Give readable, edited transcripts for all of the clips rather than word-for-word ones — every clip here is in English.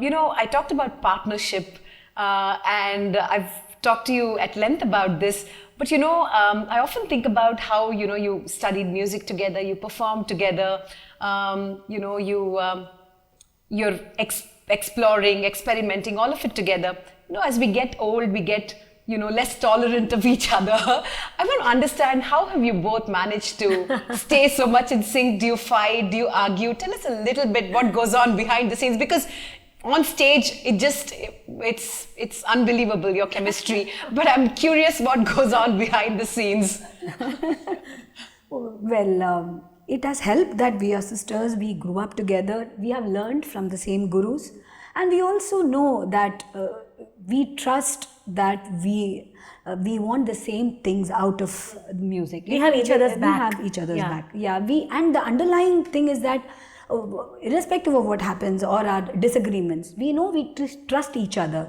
I talked about partnership and I've talked to you at length about this. But, I often think about how, you studied music together, you performed together, you're exploring, experimenting, all of it together. As we get old, we get, less tolerant of each other. I want to understand, how have you both managed to stay so much in sync? Do you fight? Do you argue? Tell us a little bit what goes on behind the scenes, because on stage, it's unbelievable, your chemistry. But I'm curious what goes on behind the scenes. Well, it has helped that we are sisters, we grew up together, we have learned from the same gurus. And we also know that we trust that we want the same things out of music. We have each other's back. We have each other's back. Yeah, and the underlying thing is that irrespective of what happens or our disagreements, we know we trust each other.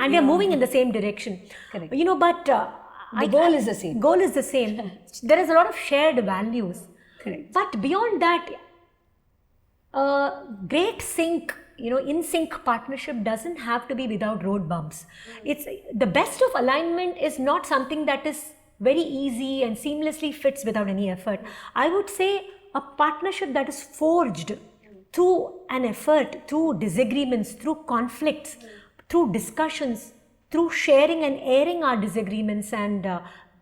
And we are moving in the same direction. Correct. But the goal is the same. Goal is the same. There is a lot of shared values. Correct. But beyond that, great sync, in sync partnership doesn't have to be without road bumps. It's the best of alignment is not something that is very easy and seamlessly fits without any effort. I would say a partnership that is forged through an effort, through disagreements, through conflicts, through discussions, through sharing and airing our disagreements and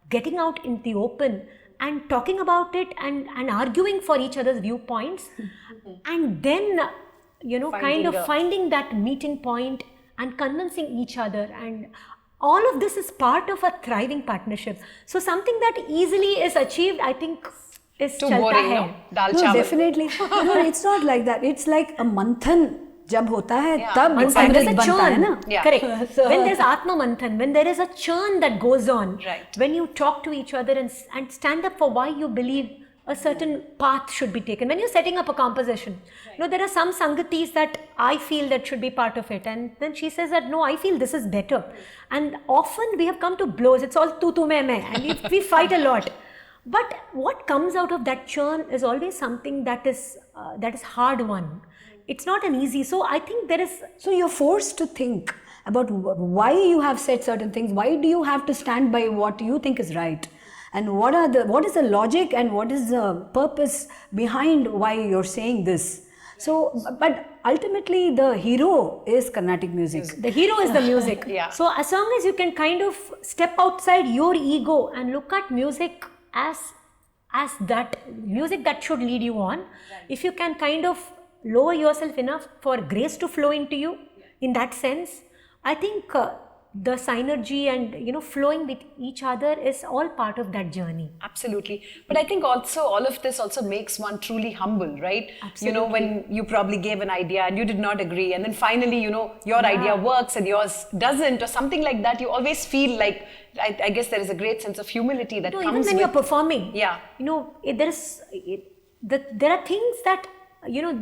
getting out in the open and talking about it and arguing for each other's viewpoints and then finding that meeting point and convincing each other, and all of this is part of a thriving partnership. So something that easily is achieved, I think, is too boring, no? Dal chawal. Definitely. No, it's not like that. It's like a manthan. जब होता है तब अमृत बनता है ना. Yeah. Correct. So, when there's atma manthan, when there is a churn that goes on, right, when you talk to each other and stand up for why you believe a certain path should be taken, when you're setting up a composition, right, there are some sangatis that I feel that should be part of it, and then she says that no, I feel this is better, and often we have come to blows. It's all tu main, and we fight a lot. But what comes out of that churn is always something that is hard won. It's not an easy. So I think so you're forced to think about why you have said certain things. Why do you have to stand by what you think is right? And what is the logic and what is the purpose behind why you're saying this? So, but ultimately the hero is Carnatic music. The hero is the music. Yeah. So as long as you can kind of step outside your ego and look at music as that music that should lead you on, if you can kind of lower yourself enough for grace to flow into you, in that sense, I think the synergy and flowing with each other is all part of that journey. Absolutely. But I think also all of this also makes one truly humble, right? Absolutely. When you probably gave an idea and you did not agree, and then finally your idea works and yours doesn't, or something like that, you always feel like, I guess there is a great sense of humility that comes even when you're performing. Yeah. There are things that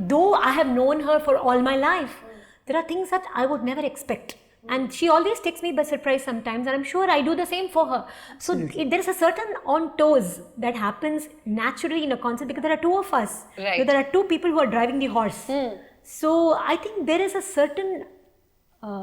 though I have known her for all my life, there are things that I would never expect. And she always takes me by surprise sometimes, and I'm sure I do the same for her. So there is a certain on toes that happens naturally in a concert, because there are two of us. Right. There are two people who are driving the horse. So I think there is a certain,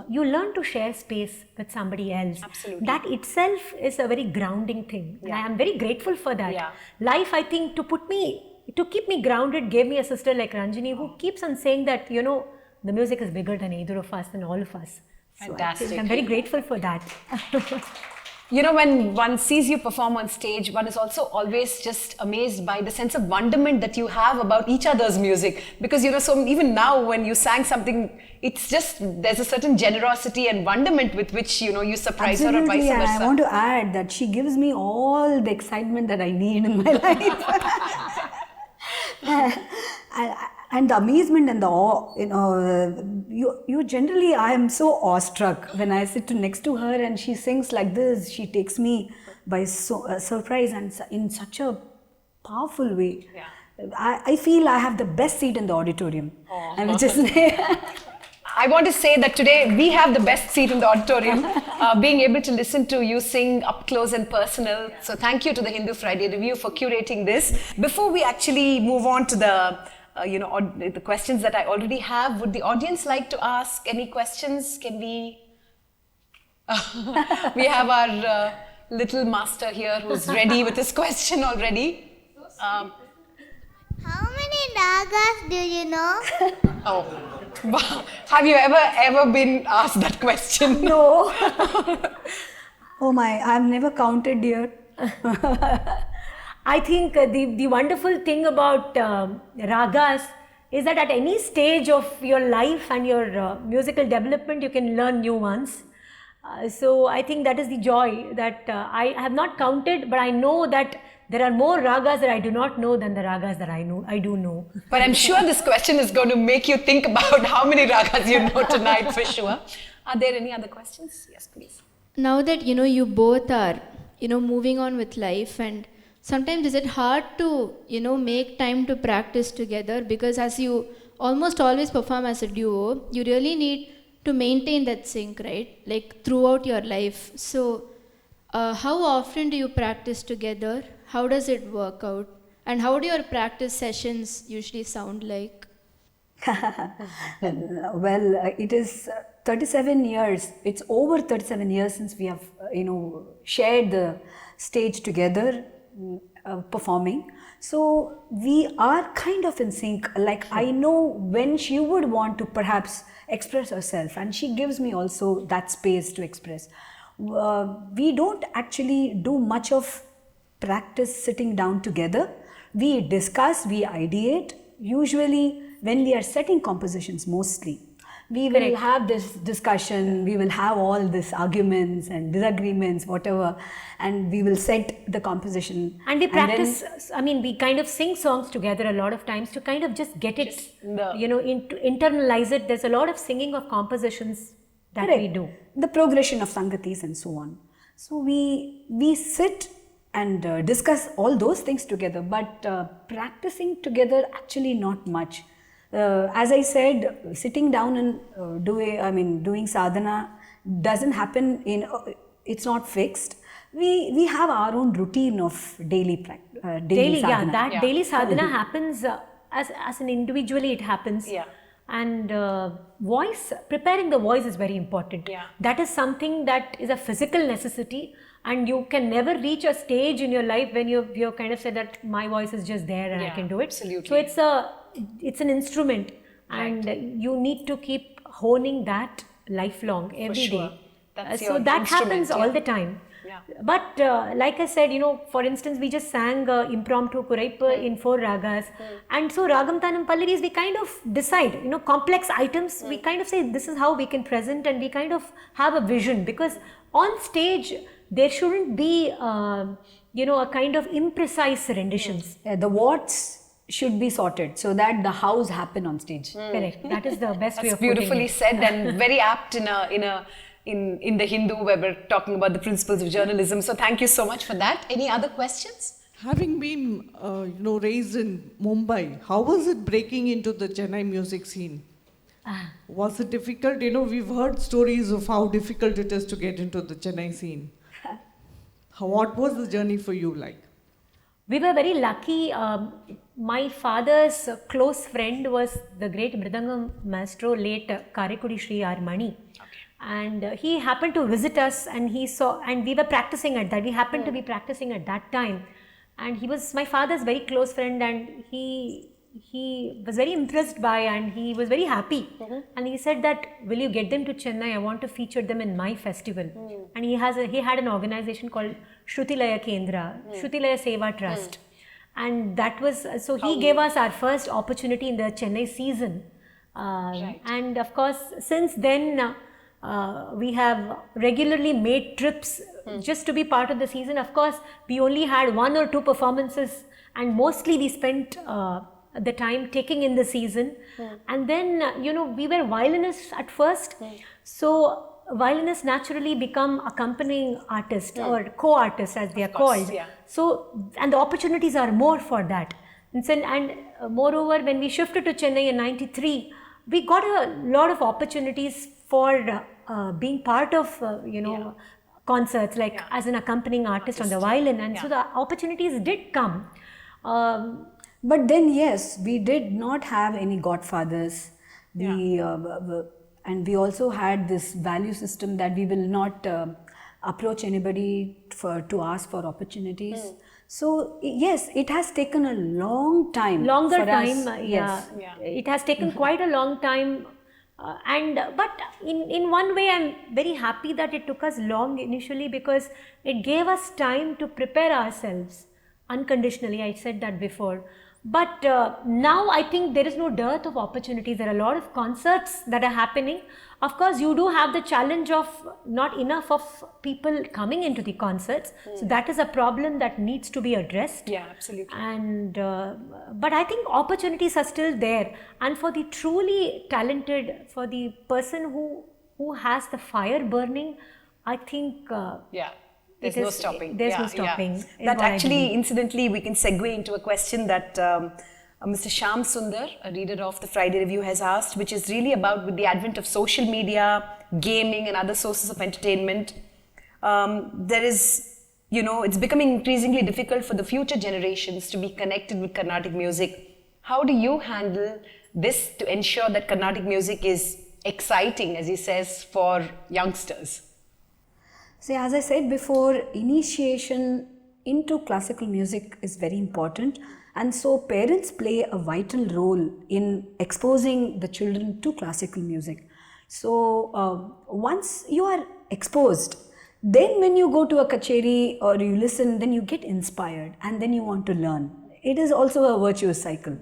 you learn to share space with somebody else. Absolutely. That itself is a very grounding thing. Yeah. I am very grateful for that. Yeah. Life, I think, to keep me grounded, gave me a sister like Ranjani, who keeps on saying that, the music is bigger than either of us, than all of us. So Fantastic. I'm very grateful for that. When one sees you perform on stage, one is also always just amazed by the sense of wonderment that you have about each other's music. Because, so even now when you sang something, it's just, there's a certain generosity and wonderment with which, you surprise her, or vice versa. I want to add that she gives me all the excitement that I need in my life. And the amazement and the awe, you generally, I am so awestruck when I sit next to her and she sings like this. She takes me by surprise and in such a powerful way. Yeah. I feel I have the best seat in the auditorium. Oh. I would just I want to say that today we have the best seat in the auditorium, being able to listen to you sing up close and personal. So thank you to the Hindu Friday Review for curating this. Before we actually move on to the the questions that I already have. Would the audience like to ask any questions? Can we? We have our little master here who's ready with his question already. How many ragas do you know? Oh, wow. Have you ever been asked that question? No. Oh my, I've never counted, dear. I think the wonderful thing about ragas is that at any stage of your life and your musical development, you can learn new ones. So I think that is the joy that I have not counted, but I know that there are more ragas that I do not know than the ragas that I do know. But I'm sure this question is going to make you think about how many ragas you know tonight for sure. Are there any other questions? Yes, please. Now that you both are moving on with life, and sometimes is it hard to make time to practice together, because as you almost always perform as a duo, you really need to maintain that sync, right? Like throughout your life. So how often do you practice together? How does it work out? And how do your practice sessions usually sound like? Well, it is 37 years. It's over 37 years since we have, shared the stage together, performing. So we are kind of in sync. Like I know when she would want to perhaps express herself, and she gives me also that space to express. We don't actually do much of practice sitting down together. We discuss, we ideate. Usually when we are setting compositions mostly, we will have this discussion, we will have all these arguments and disagreements, whatever, and we will set the composition. And we practice, we kind of sing songs together a lot of times to kind of just get it, internalize it. There's a lot of singing of compositions that we do. The progression of sangatis and so on. So we sit and discuss all those things together, but practicing together actually not much. As I said, sitting down and doing sadhana doesn't happen it's not fixed. We have our own routine of daily sadhana. Daily sadhana happens as an individually it happens. Yeah. And preparing the voice is very important. Yeah. That is something that is a physical necessity, and you can never reach a stage in your life when you've kind of said that my voice is just there and I can do it. Absolutely. So it's an instrument, and you need to keep honing that lifelong every day. That's So your that instrument, happens all the time. Yeah. But like I said, for instance, we just sang impromptu Kuraipu in 4 ragas. And so Ragam Tanam Pallavis, we kind of decide, complex items, we kind of say this is how we can present, and we kind of have a vision, because on stage there shouldn't be, a kind of imprecise renditions. The what's should be sorted so that the hows happen on stage. Correct. That is the best way of putting Beautifully it. said, and very apt in the Hindu, where we're talking about the principles of journalism. So thank you so much for that. Any other questions? Having been, raised in Mumbai, how was it breaking into the Chennai music scene? Was it difficult? We've heard stories of how difficult it is to get into the Chennai scene. What was the journey for you like? We were very lucky. My father's close friend was the great Mridangam maestro, late Karekudi Sri R. Mani. And he happened to visit us, and he saw, and we were practicing at that. We happened to be practicing at that time. And he was my father's very close friend, and he was very impressed by, and he was very happy. And he said that, will you get them to Chennai? I want to feature them in my festival. And he had an organization called Shrutilaya Kendra, Shrutilaya Seva Trust. And that was, so he gave us our first opportunity in the Chennai season. And of course, since then, we have regularly made trips just to be part of the season. Of course, we only had 1 or 2 performances, and mostly we spent the time taking in the season. And then, we were violinists at first. So violinists naturally become accompanying artists or co-artists, as they are called. Yeah. So, and the opportunities are more for that. And moreover, when we shifted to Chennai in '93, we got a lot of opportunities for being part of, concerts, as an accompanying artist on the violin. And so the opportunities did come. But then, yes, we did not have any godfathers. And we also had this value system that we will not approach anybody to ask for opportunities. So yes, it has taken a long time. Longer for time, us. yeah. Yeah. It has taken quite a long time. But in one way, I'm very happy that it took us long initially, because it gave us time to prepare ourselves unconditionally. I said that before. But now I think there is no dearth of opportunities. There are a lot of concerts that are happening. Of course, you do have the challenge of not enough of people coming into the concerts. So that is a problem that needs to be addressed. Yeah, absolutely. And but I think opportunities are still there. And for the truly talented, for the person who has the fire burning, I think Yeah. There's it no is- stopping. there's no stopping, is That what I actually, believe. incidentally, we can segue into a question that Mr. Shyam Sundar, a reader of the Friday Review, has asked, which is really about with the advent of social media, gaming, and other sources of entertainment. There is, it's becoming increasingly difficult for the future generations to be connected with Carnatic music. How do you handle this to ensure that Carnatic music is exciting, as he says, for youngsters? See, as I said before, initiation into classical music is very important, and so parents play a vital role in exposing the children to classical music. So once you are exposed, then when you go to a kacheri or you listen, then you get inspired and then you want to learn. It is also a virtuous cycle,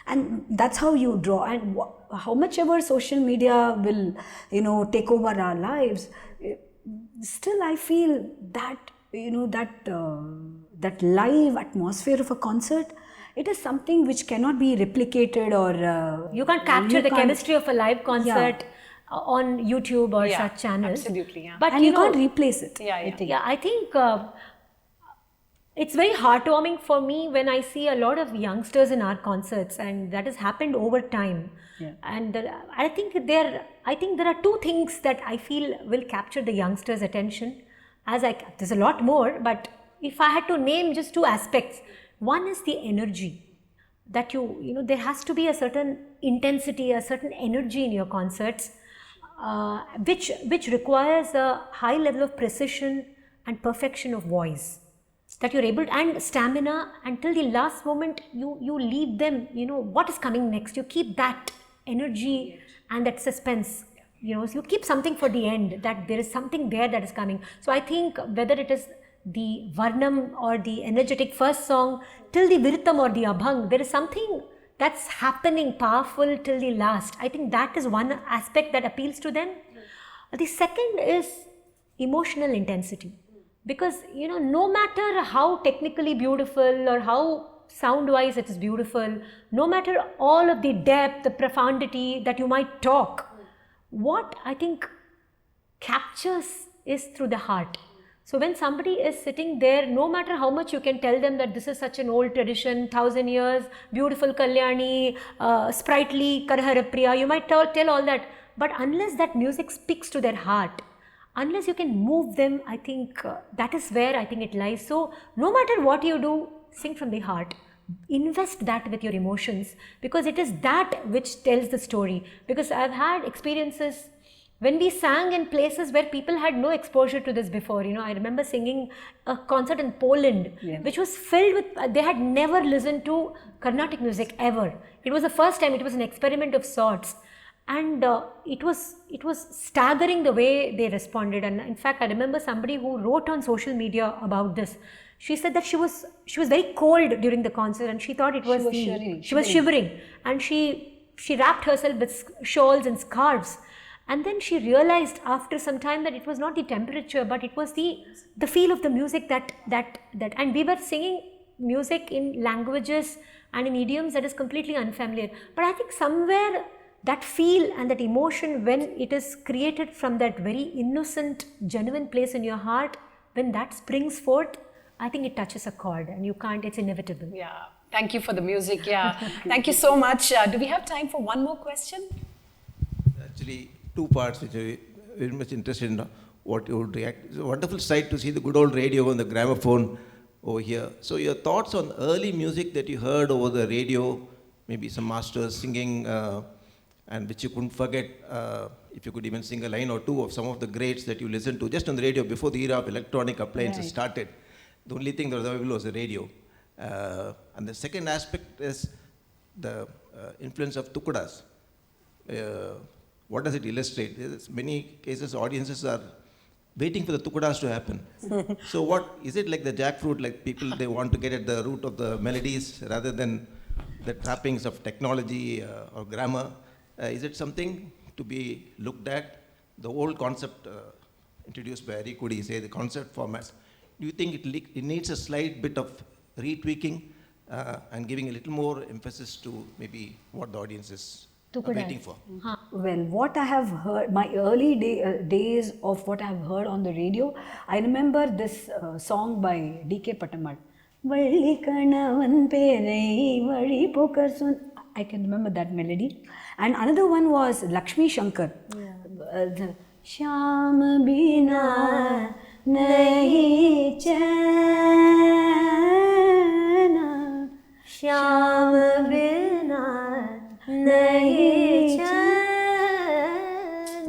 and that's how you draw. And how much ever social media will take over our lives, still I feel that that live atmosphere of a concert, it is something which cannot be replicated, or you can't capture the chemistry of a live concert on YouTube or Yeah, such channels. absolutely, yeah. But and you can't replace it. I think it's very heartwarming for me when I see a lot of youngsters in our concerts, and that has happened over time. Yeah. And I think there are two things that I feel will capture the youngsters' attention. There's a lot more, but if I had to name just two aspects, one is the energy. That there has to be a certain intensity, a certain energy in your concerts, which requires a high level of precision and perfection of voice. That you're able to, and stamina, until the last moment you leave them, what is coming next. You keep that energy and that suspense. So you keep something for the end, that there is something there that is coming. So I think whether it is the Varnam or the energetic first song, till the Viritam or the Abhang, there is something that's happening powerful till the last. I think that is one aspect that appeals to them. The second is emotional intensity. Because, no matter how technically beautiful or how sound-wise it is beautiful, no matter all of the depth, the profundity that you might talk, what I think captures is through the heart. So when somebody is sitting there, no matter how much you can tell them that this is such an old tradition, 1,000 years, beautiful Kalyani, sprightly Karharapriya, you might tell all that. But unless that music speaks to their heart, unless you can move them, I think that is where I think it lies. So no matter what you do, sing from the heart. Invest that with your emotions, because it is that which tells the story. Because I've had experiences when we sang in places where people had no exposure to this before. I remember singing a concert in Poland, which was filled with, they had never listened to Carnatic music ever. It was the first time, it was an experiment of sorts. And it was staggering the way they responded. And in fact, I remember somebody who wrote on social media about this. She said that she was very cold during the concert, and she thought it was she was shivering, and she wrapped herself with shawls and scarves. And then she realized after some time that it was not the temperature, but it was the feel of the music that and we were singing music in languages and in idioms that is completely unfamiliar. But I think somewhere that feel and that emotion, when it is created from that very innocent, genuine place in your heart, when that springs forth, I think it touches a chord, and you can't, it's inevitable. Yeah. Thank you for the music. Yeah. Thank you so much. Do we have time for one more question? Actually, two parts which are very much interested in what you would react. It's a wonderful sight to see the good old radio and the gramophone over here. So your thoughts on early music that you heard over the radio, maybe some masters singing, and which you couldn't forget, if you could even sing a line or two of some of the greats that you listened to just on the radio before the era of electronic appliances started. The only thing that was available was the radio. And the second aspect is the influence of Tukadas. What does it illustrate? In many cases, audiences are waiting for the Tukadas to happen. So what, is it like the jackfruit, like people, they want to get at the root of the melodies rather than the trappings of technology or grammar? Is it something to be looked at? The whole concept introduced by Ari Kudi, say the concept format. Do you think it needs a slight bit of retweaking and giving a little more emphasis to maybe what the audience is waiting for? Well, what I have heard, my early days of what I have heard on the radio, I remember this song by D.K. Patamal. I can remember that melody. And another one was Lakshmi Shankar. Shyam bina nahi chana, Shyam bina nahi chana.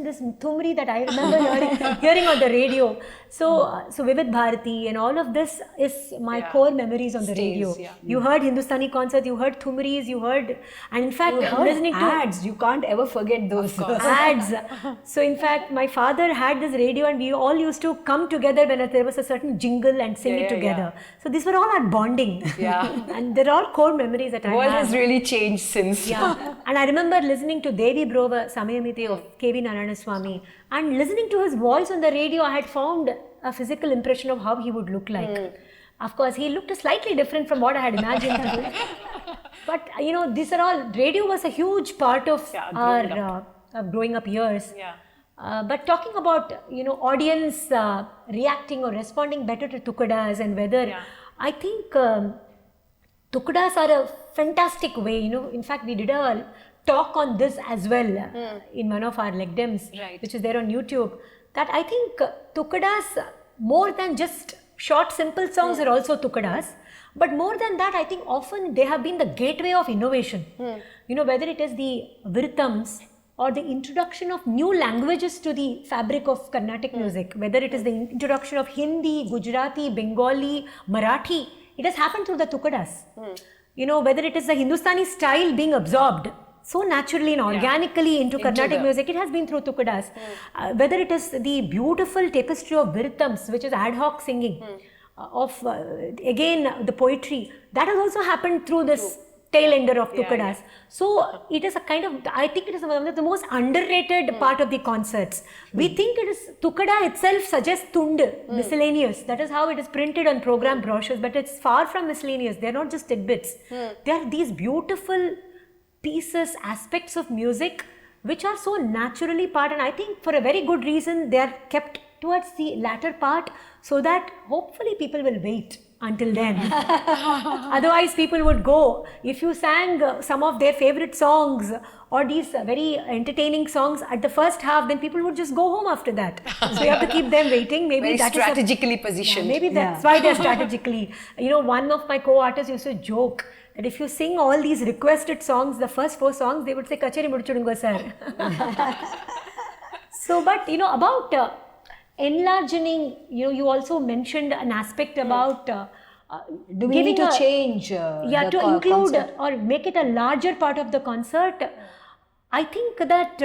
This thumri that I remember hearing on the radio. So Vivid Bharati and all of this is my core memories on the radio. You heard Hindustani concerts, you heard thumris, you heard, and in fact, listening to ads, you can't ever forget those ads. So in fact, my father had this radio and we all used to come together when there was a certain jingle and sing it together. So these were all our bonding. And they're all core memories that I have. The world has really changed since. And I remember listening to Devi Brova Samayamite of K.V. Narayanaswamy, and listening to his voice on the radio, I had found a physical impression of how he would look like. Of course, he looked slightly different from what I had imagined. But you know, these are all, radio was a huge part of our growing up years. But talking about, you know, audience reacting or responding better to Tukadas, and whether, I think Tukadas are a fantastic way, you know. In fact, we did a talk on this as well in one of our legdems, which is there on YouTube, that I think Tukadas, more than just short simple songs, are also Tukadas, but more than that, I think often they have been the gateway of innovation. You know, whether it is the Virtams or the introduction of new languages to the fabric of Carnatic music, whether it is the introduction of Hindi, Gujarati, Bengali, Marathi, it has happened through the Tukadas. You know, whether it is the Hindustani style being absorbed so naturally and organically into Carnatic music, it has been through Tukadas. Whether it is the beautiful tapestry of Virtams, which is ad hoc singing, of again the poetry, that has also happened through this tail ender of Tukadas. So it is a kind of, I think it is one of the most underrated part of the concerts. We think it is, Tukada itself suggests Tund, miscellaneous. That is how it is printed on program brochures, but it's far from miscellaneous. They are not just tidbits. They are these beautiful pieces, aspects of music which are so naturally part, and I think for a very good reason they are kept towards the latter part, so that hopefully people will wait until then. Otherwise people would go. If you sang some of their favorite songs or these very entertaining songs at the first half, then people would just go home after that. So you have to keep them waiting. Maybe very that strategically positioned. Maybe that's why they're strategically. You know, one of my co-artists used to joke that if you sing all these requested songs, the first 4 songs, they would say, Kacheri Mudichudunga sir. So, but you know, about enlarging, you know, you also mentioned an aspect about do we need to change to the include concept? or make it a larger part of the concert. I think that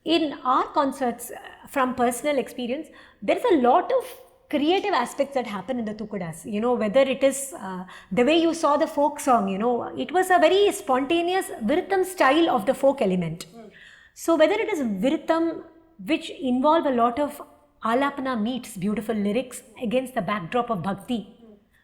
in our concerts, from personal experience, there is a lot of creative aspects that happen in the Tukadas. You know, whether it is the way you saw the folk song, you know, it was a very spontaneous Virtam style of the folk element. So whether it is Virtam, which involve a lot of Alapana meets beautiful lyrics against the backdrop of Bhakti,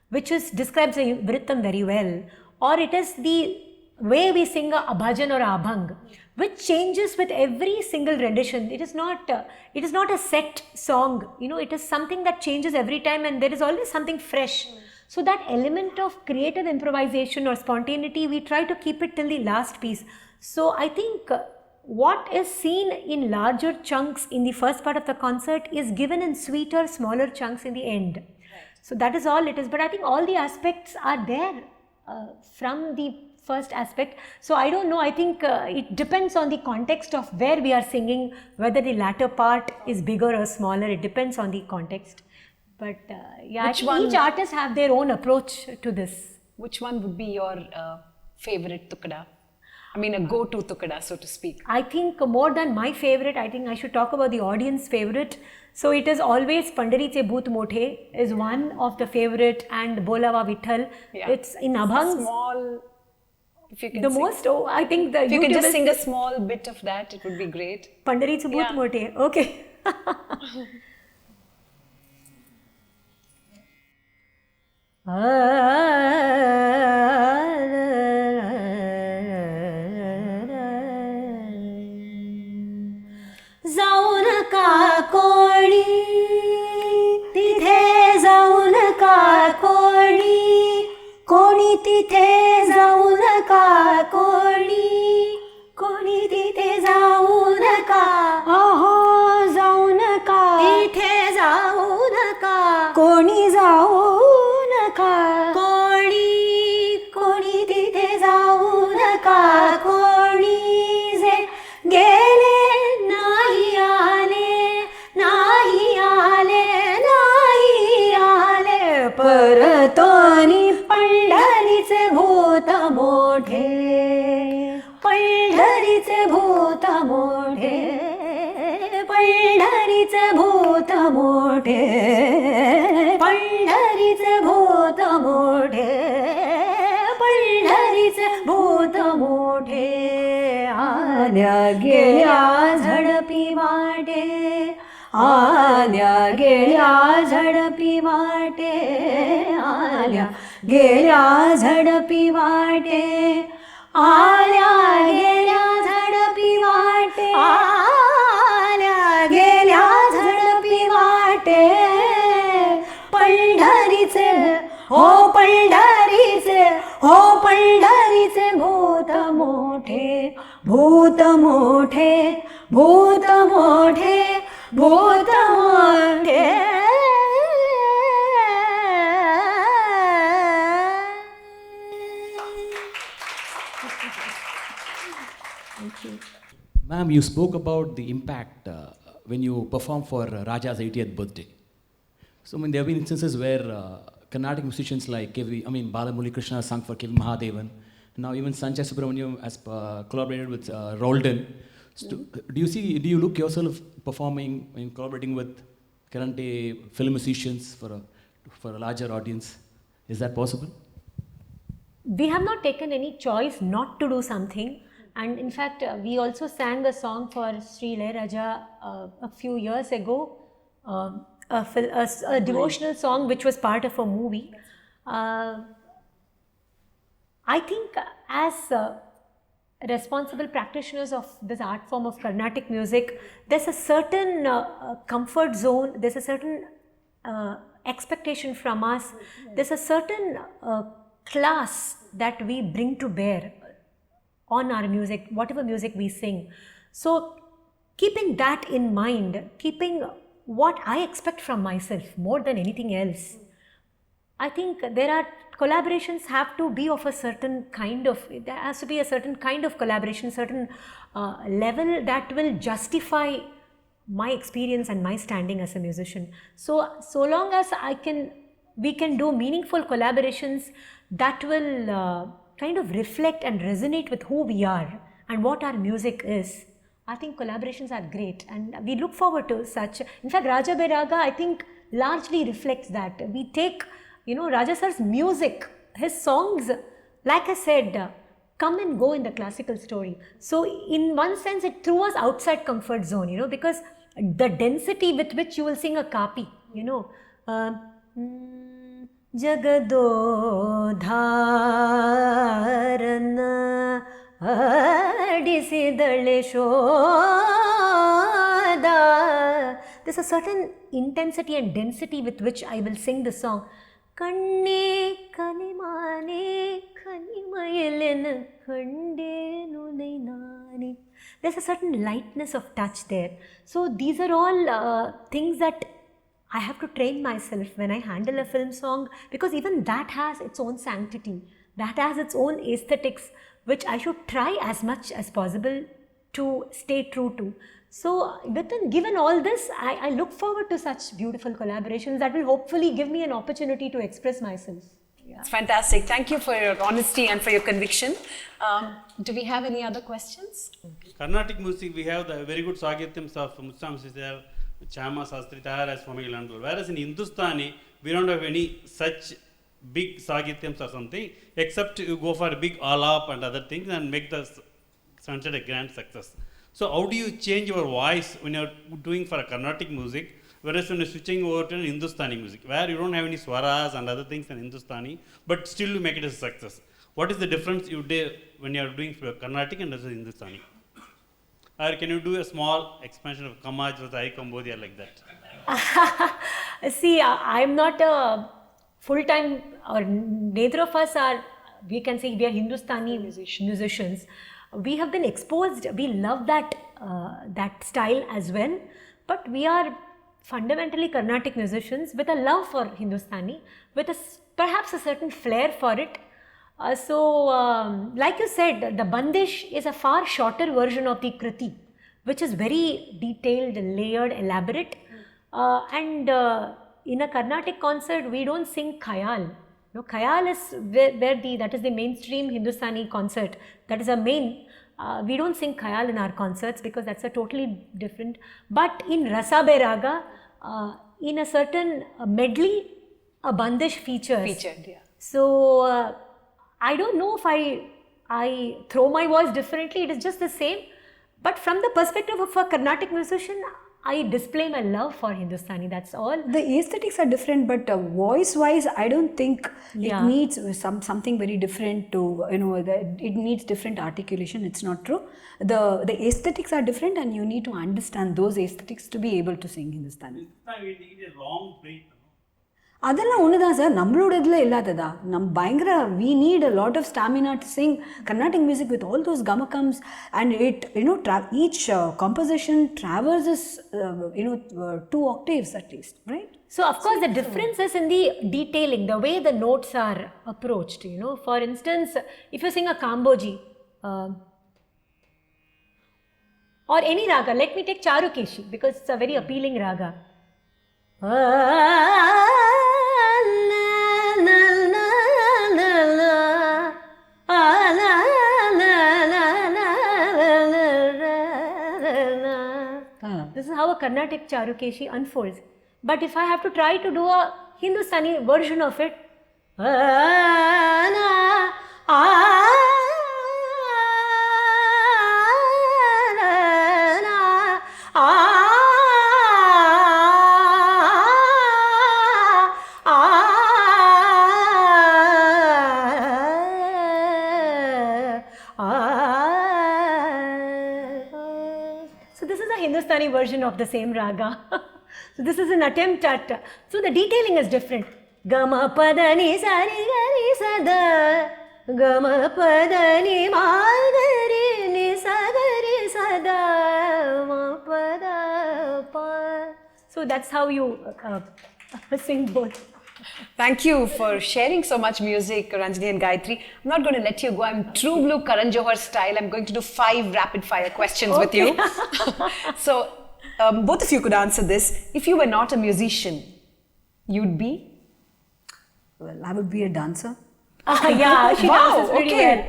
which describes a Virtam very well, or it is the way we sing a bhajan or a abhang, which changes with every single rendition. It is not a set song, you know, it is something that changes every time, and there is always something fresh. So that element of creative improvisation or spontaneity, we try to keep it till the last piece. So I think what is seen in larger chunks in the first part of the concert is given in sweeter, smaller chunks in the end. So that is all it is. But I think all the aspects are there from the first aspect. So I don't know, I think it depends on the context of where we are singing, whether the latter part is bigger or smaller, it depends on the context. But yeah, I think each artist have their own approach to this. Which one would be your favorite tukada? I mean, a go-to tukada, so to speak. I think more than my favorite, I think I should talk about the audience favorite. So it is always Pandariche Bhoot Mothe is one of the favorite, and Bolava Vitthal. Yeah. It's in Abhangs. Small, if you can The sing. most, I think the If you can YouTube just is sing a small bit of that, it would be great. Pandariche Bhoot Yeah. Mothe. Okay. जाऊ नका कोणी तिथे जाऊ नका कोणी कोणी तिथे जाऊ नका कोणी तिथे जाऊ नका अहो जाऊ नका तिथे जाऊ नका कोणी जाऊ नका कोणी तिथे जाऊ नका कोणी जे गेले नाही आले परतोनी पंढरीचे भूत मोठे पंढरीचे भूत मोठे पंढरीचे भूत मोठे पंढरीचे भूत मोठे पंढरीचे भूत मोठे आल्या गेल्या झडपी वाटे आल्या गेल्या झडपी वाटे आल्या गेल्या झडपी वाटे आल्या गेल्या झडपी वाटे आल्या गेल्या झडपी वाटे पंढरीचे हो पंढरीचे हो पंढरीचे भूत मोठे भूत मोठे भूत मोठे भूत मोठे Ma'am, you spoke about the impact when you performed for Raja's 80th birthday. So, I mean, there have been instances where Carnatic musicians like Bala Murali Krishna sung for K.V. Mahadevan. Now even Sanjay Subramaniam has collaborated with Rolden. So, do you look yourself performing and collaborating with current day film musicians for a larger audience? Is that possible? We have not taken any choice not to do something. And in fact, we also sang a song for Sri Raja a few years ago, a devotional song which was part of a movie. I think as responsible practitioners of this art form of Carnatic music, there's a certain comfort zone, there's a certain expectation from us, there's a certain class that we bring to bear on our music, whatever music we sing. So keeping that in mind, keeping what I expect from myself more than anything else, I think there are collaborations have to be of a certain kind of, there has to be a certain kind of collaboration, certain level that will justify my experience and my standing as a musician. So long as we can do meaningful collaborations that will kind of reflect and resonate with who we are and what our music is, I think collaborations are great, and we look forward to such. In fact, Raja Be Raga, I think, largely reflects that. We take, Raja Sir's music, his songs, like I said, come and go in the classical story. So in one sense, it threw us outside comfort zone, because the density with which you will sing a kapi, Jagado Dharana Adisidale Shoda. There's a certain intensity and density with which I will sing the song. Kanne Kanimane Kanimayelena Kande Nunainani. There's a certain lightness of touch there. So these are all things that I have to train myself when I handle a film song, because even that has its own sanctity, that has its own aesthetics, which I should try as much as possible to stay true to. So given all this, I look forward to such beautiful collaborations that will hopefully give me an opportunity to express myself. It's fantastic. Thank you for your honesty and for your conviction. Do we have any other questions? Carnatic music, we have the very good Sagityams of Mustam Sisar, Chama Sastri, Taharas, Familandal. Whereas in Hindustani, we don't have any such big Sagityams or something, except you go for a big alap and other things and make the sunset a grand success. So how do you change your voice when you're doing for a Carnatic music, whereas when you're switching over to Hindustani music, where you don't have any swaras and other things in Hindustani, but still you make it a success? What is the difference you do when you're doing for Carnatic and Hindustani? Or can you do a small expansion of Kamaj with I Cambodia like that? See, I'm not a full-time, or neither of us are, we can say we are Hindustani musicians. We have been exposed, we love that, that style as well, but we are fundamentally Carnatic musicians with a love for Hindustani, with perhaps a certain flair for it. Like you said, the Bandish is a far shorter version of the Kriti, which is very detailed, layered, elaborate. In a Carnatic concert, we don't sing Khayal. No, Khayal is that is the mainstream Hindustani concert. That is our main. We don't sing Khayal in our concerts because that's a totally different. But in Rasa Be Raga, in a certain medley, a Bandish features. Yeah. So I don't know if I throw my voice differently, it is just the same. But from the perspective of a Carnatic musician, I display my love for Hindustani, that's all. The aesthetics are different, but voice-wise, I don't think it needs something very different to, it needs different articulation. It's not true. The aesthetics are different, and you need to understand those aesthetics to be able to sing Hindustani. We need a long breath. அதெல்லாம் ஒண்ணுதான் sir, நம்மளோட இதில் இல்லாததா. we need a lot of stamina to sing Carnatic music with all those gamakams, and it, each composition traverses, 2 octaves at least, right? So of course the difference is in the detailing, the way the notes are approached, For instance, if you sing a Kamboji, or any raga, let me take Charukeshi because it's a very appealing raga. This is how a Carnatic Charukeshi unfolds. But if I have to try to do a Hindustani version of it, Hindustani version of the same raga. So this is an attempt at, so the detailing is different. Gama padani sari gari sada, gama padani magari ni sagari sada, ma pada pa. So that's how you sing both. Thank you for sharing so much music, Ranjani and Gayatri. I'm not going to let you go. I'm true blue Karan Johar style. I'm going to do 5 rapid fire questions with you. So, both of you could answer this. If you were not a musician, you'd be? Well, I would be a dancer. Yeah, she dances pretty well.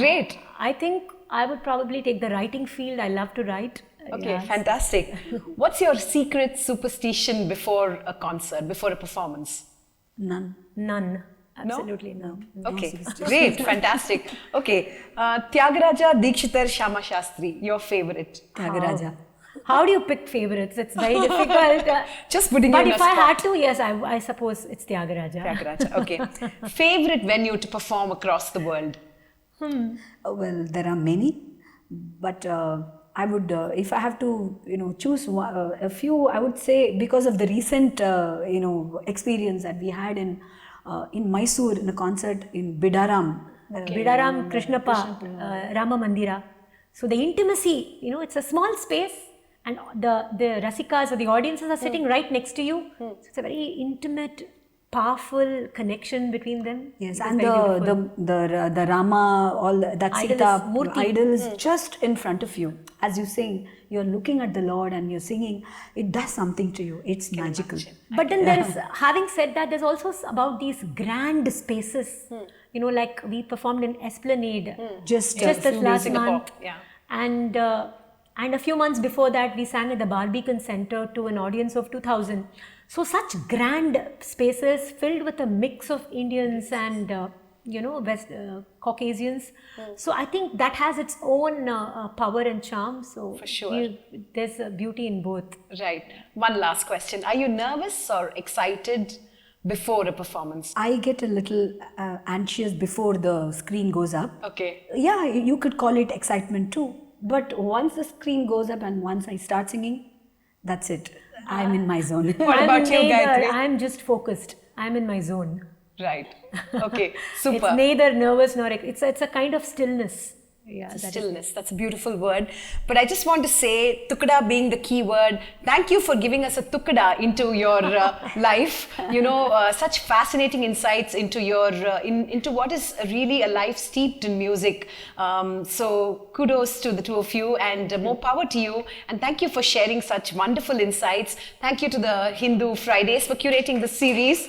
Great. I think I would probably take the writing field. I love to write. Okay, yes. Fantastic. What's your secret superstition before a concert, before a performance? None. Absolutely none. Okay, great, fantastic. Okay, Tyagaraja, Dikshitar, Shama Shastri, your favorite? Tyagaraja. How do you pick favorites? It's very difficult. Just putting you on But a if I spot. had to, yes, I suppose it's Tyagaraja. Tyagaraja, okay. Favorite venue to perform across the world? Well, there are many, but I would, if I have to, choose a few, I would say because of the recent, experience that we had in Mysore in a concert in Bidaram. Bidaram, Krishnappa, Rama Mandira. So the intimacy, it's a small space, and the rasikas or the audiences are sitting right next to you. So it's a very intimate, powerful connection between them. Yes, It is and very beautiful. the Rama, all that Idol Sita is Murti. idol is just in front of you. As you sing, you're looking at the Lord and you're singing. It does something to you. It's magical. But then there's, having said that, there's also about these grand spaces. You know, like we performed in Esplanade Just this last Singapore, month. yeah. And a few months before that, we sang at the Barbican Center to an audience of 2,000. So such grand spaces filled with a mix of Indians and West Caucasians. So I think that has its own power and charm. So For sure. there's a beauty in both. Right. One last question. Are you nervous or excited before a performance? I get a little anxious before the screen goes up. Okay. Yeah, you could call it excitement too. But once the screen goes up and once I start singing, that's it. I'm in my zone. What about you, Gayatri? I'm just focused. I'm in my zone. Right. Okay. Super. It's neither nervous nor it's a kind of stillness. Yeah, that is Stillness, that's a beautiful word. But I just want to say, Tukada being the key word, thank you for giving us a Tukada into your life. Such fascinating insights into your into what is really a life steeped in music. So kudos to the two of you and more power to you. And thank you for sharing such wonderful insights. Thank you to the Hindu Fridays for curating this series.